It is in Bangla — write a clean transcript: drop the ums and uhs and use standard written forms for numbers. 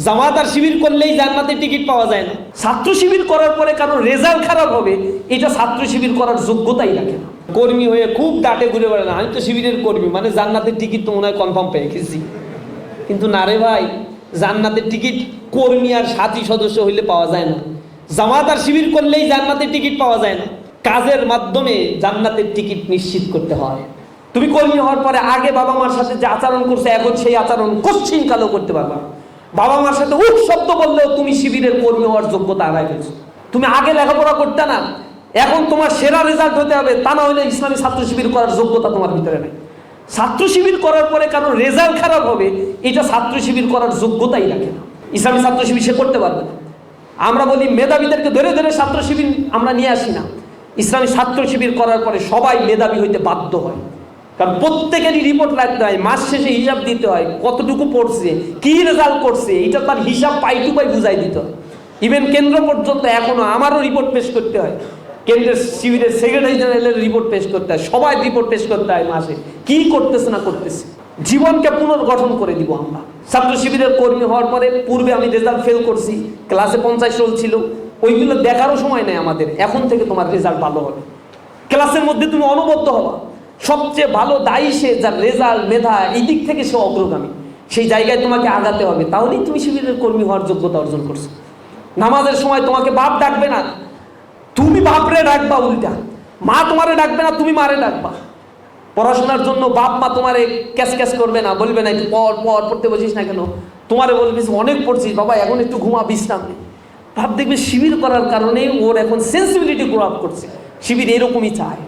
জামাত আর শিবির করলেই জান্নাতের টিকিট পাওয়া যায় না। ছাত্র শিবির করার পরে কারণ রেজাল্ট খারাপ হবে, এটা ছাত্র শিবির করার যোগ্যতাই রাখে না। কর্মী হয়ে খুব ডাটে ঘুরে বেড়ায় না, আমি তো শিবিরের কর্মী, মানে জান্নাতের টিকিট তো মনে হয় কনফার্ম পেয়ে গেছি। কিন্তু না রে ভাই, জান্নাতের টিকিট কর্মী আর সাথী সদস্য হইলে পাওয়া যায় না। জামাত আর শিবির করলেই জান্নাতের টিকিট পাওয়া যায় না। কাজের মাধ্যমে জান্নাতের টিকিট নিশ্চিত করতে হয়। তুমি কর্মী হওয়ার পরে আগে বাবা মার সাথে যে আচরণ করছে, এখন সেই আচরণ কোশ্চিন কালো করতে পারবা। বাবা মার সাথে উঠ শব্দ বললেও তুমি শিবিরের কর্মী হওয়ার যোগ্যতা আদায় করেছো। তুমি আগে লেখাপড়া করতে না, এখন তোমার সেরা রেজাল্ট হতে হবে, তা না হলে ইসলামী ছাত্র শিবির করার যোগ্যতা তোমার ভিতরে নেই। ছাত্র শিবির করার পরে কারণ রেজাল্ট খারাপ হবে, এটা ছাত্র শিবির করার যোগ্যতাই রাখে না। ইসলামী ছাত্র শিবির সে করতে পারবে না। আমরা বলি মেধাবীদেরকে ধরে ধরে ছাত্র শিবির আমরা নিয়ে আসি না। ইসলামী ছাত্র শিবির করার পরে সবাই মেধাবী হইতে বাধ্য হয়, কারণ প্রত্যেকেরই রিপোর্ট রাখতে হয়, মাস শেষে হিসাব দিতে হয়, কতটুকু পড়ছে, কি রেজাল্ট করছে, এটা তার হিসাব পাই টু পাই বুঝাই দিতে হয়। ইভেন কেন্দ্র পর্যন্ত এখনো আমারও রিপোর্ট পেশ করতে হয়, কেন্দ্রের শিবিরের সেক্রেটারি জেনারেলের রিপোর্ট পেশ করতে হয়, সবাই রিপোর্ট পেশ করতে হয় মাসে, কি করতেছে না করতেছে। জীবনকে পুনর্গঠন করে দিব আমরা। ছাত্র শিবিরের কর্মী হওয়ার পরে পূর্বে আমি রেজাল্ট ফেল করছি, ক্লাসে 50 রোল ছিল, ওইগুলো দেখারও সময় নেই আমাদের। এখন থেকে তোমার রেজাল্ট ভালো হবে, ক্লাসের মধ্যে তুমি অনবদ্য হবা। সবচেয়ে ভালো দায়ী সে যার রেজাল্ট মেধা এই দিক থেকে সে অগ্রগামী, সেই জায়গায় তোমাকে আগাতে হবে, তাহলেই তুমি শিবিরের কর্মী হওয়ার যোগ্যতা অর্জন করছো। নামাজের সময় তোমাকে বাপ ডাকবে না, তুমি বাপরে ডাকবা, উল্টা মা তোমারে ডাকবে না, তুমি মারে ডাকবা। পড়াশোনার জন্য বাপ মা তোমারে ক্যাশ ক্যাশ করবে না, বলবে না একটু পর পর পড়তে বসিস না কেন, তোমারে বলবি অনেক পড়ছিস বাবা, এখন একটু ঘুমা, বিশ্রাম নেই। ভাব দেখবে শিবির করার কারণে ওর এখন সেন্সিবিলিটি গ্রো আপ করছে। শিবির এরকমই চায়।